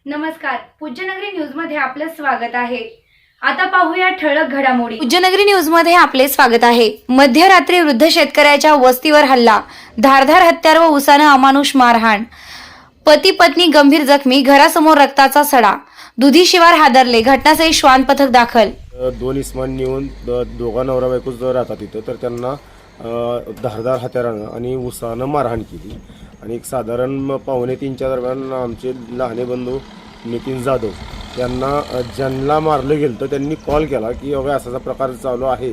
नमस्कार, पूज्यनगरी न्यूज मध्ये आपलं स्वागत आहे। आता पाहूया ठळक घडामोडी। पूज्यनगरी न्यूज मध्ये आपले स्वागत आहे। मध्यरात्री वृद्ध शेतकऱ्याच्या वस्तीवर हल्ला, धारधार हत्यार व उसाने अमानुष मारहाण, पती पत्नी गंभीर जखमी, घरासमोर रक्ताचा सडा, दुधी शिवार हादरले, घटनास्थळी श्वान पथक दाखल। दोन इस्मांनी येऊन दोघा नवरा बायकोच राहतात तिथं, तर त्यांना धारदार हत्यारानं आणि उसानं मारहाण केली आणि एक साधारण 2:45च्या दरम्यान आमचे लहाने बंधू नितीन जाधव यांना ज्यांना मारलं गेलं तर त्यांनी कॉल केला की अगं असा प्रकार चालू आहे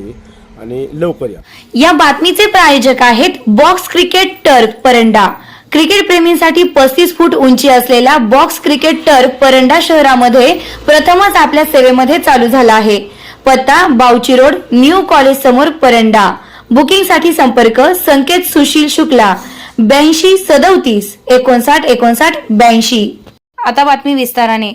आणि लवकर या। या बातमीचे प्रायोजक आहेत box cricket turf Paranda. Cricket प्रेमींसाठी 35 फूट उंची असलेला बॉक्स क्रिकेट टर्फ परंडा शहरामध्ये प्रथमच आपल्या सेवेमध्ये चालू झाला आहे। पत्ता बावची रोड, न्यू कॉलेज समोर, परंडा। बुकिंग साठी संपर्क संकेत सुशील शुक्ला 82 37 59 59 82। आता बातमी विस्ताराने।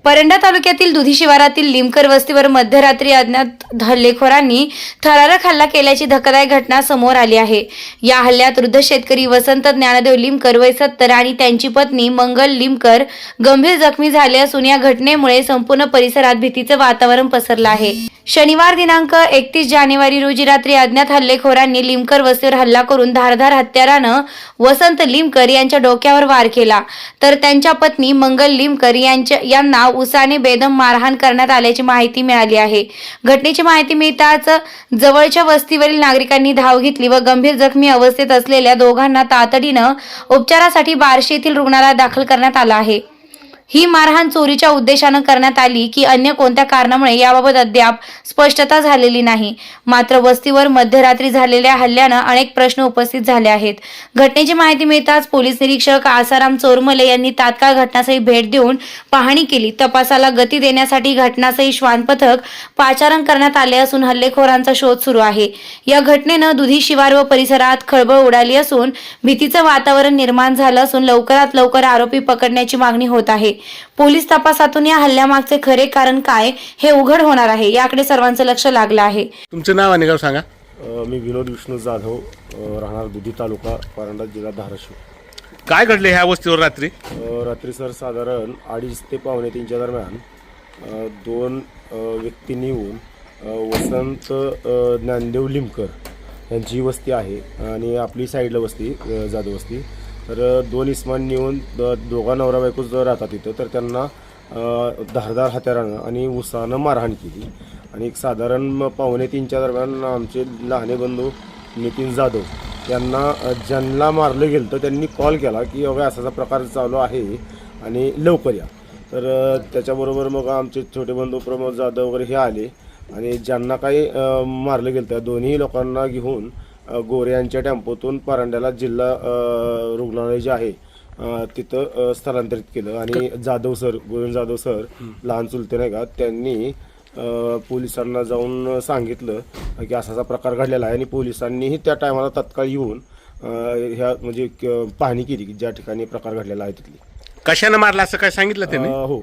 परंडा तालुक्यातील दुधी शिवारातील लिमकर वस्तीवर मध्यरात्री अज्ञात हल्लेखोरांनी थरारक हल्ला केल्याची धक्कादायक घटना समोर आली आहे। या हल्ल्यात वृद्ध शेतकरी वसंत ज्ञानदेव लिमकर वय 70 आणि त्यांची पत्नी मंगल लिमकर गंभीर जखमी झाले असून या घटनेमुळे संपूर्ण परिसरात भीतीचे वातावरण पसरले आहे। शनिवार दिनांक 31 जानेवारी रोजी रात्री अज्ञात हल्लेखोरांनी लिमकर वस्तीवर हल्ला करून धारदार हत्यारानं वसंत लिमकर यांच्या डोक्यावर वार केला, तर त्यांच्या पत्नी मंगल लिमकर यांना उसाने बेदम मारहाण करण्यात आल्याची माहिती मिळाली आहे। घटनेची माहिती मिळताच जवळच्या वस्तीवरील नागरिकांनी धाव घेतली व गंभीर जखमी अवस्थेत असलेल्या दोघांना तातडीनं उपचारासाठी बार्शी येथील रुग्णालयात दाखल करण्यात आलं आहे। ही मारहाण चोरीच्या उद्देशाने करण्यात आली की अन्य कोणत्या कारणामुळे याबाबत अद्याप स्पष्टता झालेली नाही। मात्र वस्तीवर मध्यरात्री झालेल्या हल्ल्याने अनेक प्रश्न उपस्थित झाले आहेत। घटनेची माहिती मिळताच पोलीस निरीक्षक आसाराम चोरमले यांनी तात्काळ घटनास्थळी भेट देऊन पाहणी केली। तपासाला गती देण्यासाठी घटनास्थळी श्वान पथक पाचारण करण्यात आले असून हल्लेखोरांचा शोध सुरू आहे। या घटनेने दुधी शिवार व परिसरात खळबळ उडाली असून भीतीचे वातावरण निर्माण झालं असून लवकरात लवकर आरोपी पकडण्याची मागणी होत आहे। पोलीस तपासातून या हल्ल्यामागचे खरे कारण काय हे उघड होणार आहे, याकडे सर्वांचं लक्ष लागलं आहे। तुमचं नाव आणि गाव सांगा। मी विनोद विष्णू जाधव, राहणार दुधी तालुका, परंडा, जिल्हा धाराशिव। काय घडले ह्या वस्तीवर रात्री? रात्री सर साधारण 2:30 ते 2:45च्या दरम्यान दोन व्यक्तींनी येऊन वसंत ज्ञानदेव लिमकर यांची वस्ती आहे आणि आपली साईडला वस्ती जाधव वस्ती, तर दोन इस्मांनी येऊन दोघा नवरा बायकोच राहतात तिथं, तर त्यांना धारदार हत्यारानं आणि उसानं मारहाण केली आणि एक साधारण 2:45च्या दरम्यान आमचे लहाने बंधू नितीन जाधव यांना ज्यांना मारलं गेलं तर त्यांनी कॉल केला की अगं असा प्रकार चालू आहे आणि लवकर या। तर त्याच्याबरोबर मग आमचे छोटे बंधू प्रमोद जाधव वगैरे हे आले आणि ज्यांना काही मारलं गेलं त्या दोन्ही लोकांना घेऊन गोरे यांच्या टेम्पोतून परंड्याला जिल्हा रुग्णालय जे आहे तिथं स्थलांतरित केलं आणि जाधव सर, गोविंद जाधव सर लहान चुलते नाही का, त्यांनी पोलिसांना जाऊन सांगितलं की असा प्रकार घडलेला आहे आणि पोलिसांनीही त्या टायमाला तत्काळ येऊन ह्या म्हणजे पाहणी केली की ज्या ठिकाणी प्रकार घडलेला आहे तिथली। कशानं मारला असं काय सांगितलं त्यांनी? हो,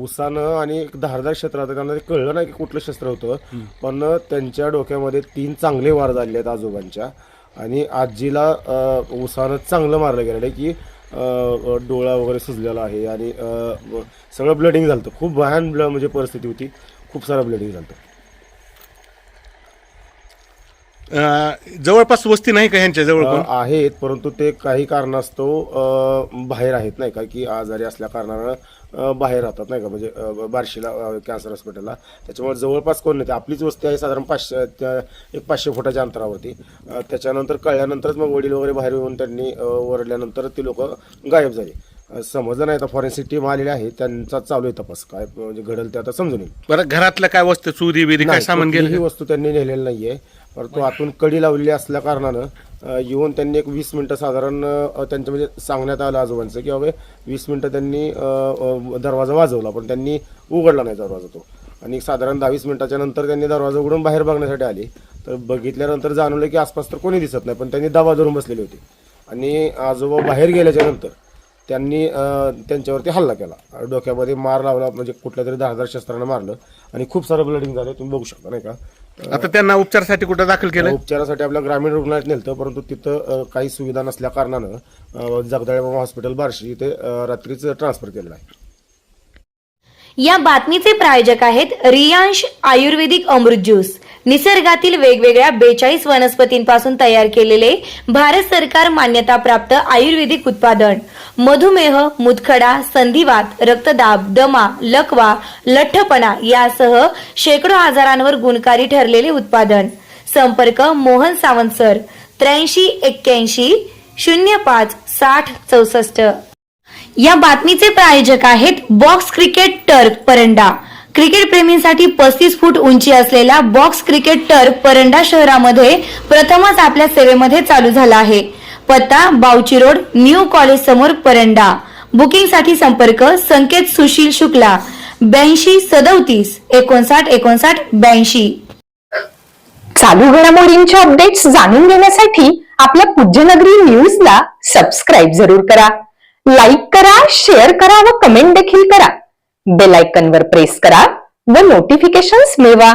उसानं आणि एक धारदार शस्त्र होतं, त्यांना ते कळलं नाही की कुठलं शस्त्र होतं, पण त्यांच्या डोक्यामध्ये 3 चांगले वार झाले आहेत आजोबांच्या आणि आजीला उसानं चांगलं मारलं गेलं आहे की डोळा वगैरे सुजलेला आहे आणि सगळं ब्लडिंग झालं, खूप भयान म्हणजे परिस्थिती होती, खूप सारं ब्लडिंग झालं। जवळपास वस्ती नाही का ह्यांच्या जवळ? आहेत, परंतु ते काही कारणास्तव बाहेर आहेत नाही का, की आजारी असल्या कारणानं बाहेर राहतात नाही का, म्हणजे बार्शीला कॅन्सर हॉस्पिटलला, त्याच्यामुळे जवळपास कोण नाही। आपलीच वस्ती आहे साधारण 500 फुटाच्या अंतरावरती। त्याच्यानंतर कळल्यानंतरच मग वडील वगैरे बाहेर येऊन त्यांनी ओरडल्यानंतर ते लोक गायब झाले। समजलं नाही, आता फॉरेन्सिक टीम आलेली आहे, त्यांचा चालू आहे तपास, काय म्हणजे घडल ते आता समजून येईल। बरं, घरातलं काय वस्तू चोरी बिरी काय सामान गेलं? ही वस्तू त्यांनी नेलेली नाहीये, परंतु आतून कडी लावलेली असल्या कारणानं येऊन त्यांनी एक 20 मिनिटं साधारण त्यांच्या म्हणजे सांगण्यात आलं आजोबांचं की बाबा 20 मिनिटं त्यांनी दरवाजा वाजवला, पण त्यांनी उघडला नाही दरवाजा तो, आणि साधारण 10-20 मिनिटाच्या नंतर त्यांनी दरवाजा उघडून बाहेर बघण्यासाठी आले, तर बघितल्यानंतर जाणवलं की आसपास तर कोणी दिसत नाही, पण त्यांनी दबा धरून बसलेले होते आणि आजोबा बाहेर गेल्याच्या नंतर त्यांनी त्यांच्यावरती हल्ला केला, डोक्यामध्ये मार लावला, म्हणजे कुठल्या तरी धारदार शस्त्रानं मारलं आणि खूप सारं ब्लडिंग झालं, तुम्ही बघू शकता नाही का, आता त्यांना उपचारासाठी कुठं दाखल केलं? उपचारासाठी आपल्या ग्रामीण रुग्णालयात नेलं, परंतु तिथं काही सुविधा नसल्या कारणानं जगदाळे बाबा हॉस्पिटल बार्शी इथे रात्रीच ट्रान्सफर केलेलं आहे. या बातमीचे प्रायोजक आहेत रियांश आयुर्वेदिक अमृत ज्यूस. निसर्गातील वेगवेगळ्या 42 वनस्पतींपासून तयार केलेले भारत सरकार मान्यताप्राप्त आयुर्वेदिक उत्पादन. मधुमेह, मुतखडा, संधिवात, रक्तदाब, दमा, लकवा, लठ्ठपणा यासह शेकडो आजारांवर गुणकारी ठरलेले उत्पादन. संपर्क मोहन सावंत सर 83 81 05 60 64. या बातमीचे प्रायोजक आहेत box cricket turf Paranda. Cricket प्रेमींसाठी 35 फूट उंची असलेला बॉक्स क्रिकेट टर्क परंडा शहरामध्ये प्रथमच आपल्या सेवेमध्ये चालू झाला आहे. पत्ता बावची रोड, न्यू कॉलेज समोर, परंडा. बुकिंगसाठी संपर्क संकेत सुशील शुक्ला 82 37 59 59 82. चालू घडामोडींच्या अपडेट्स जाणून घेण्यासाठी आपल्या पूज्यनगरी न्यूजला सबस्क्राईब जरूर करा. लाईक करा, शेअर करा व कमेंट देखील करा. बेल आयकॉनवर प्रेस करा व नोटिफिकेशन्स मिळवा.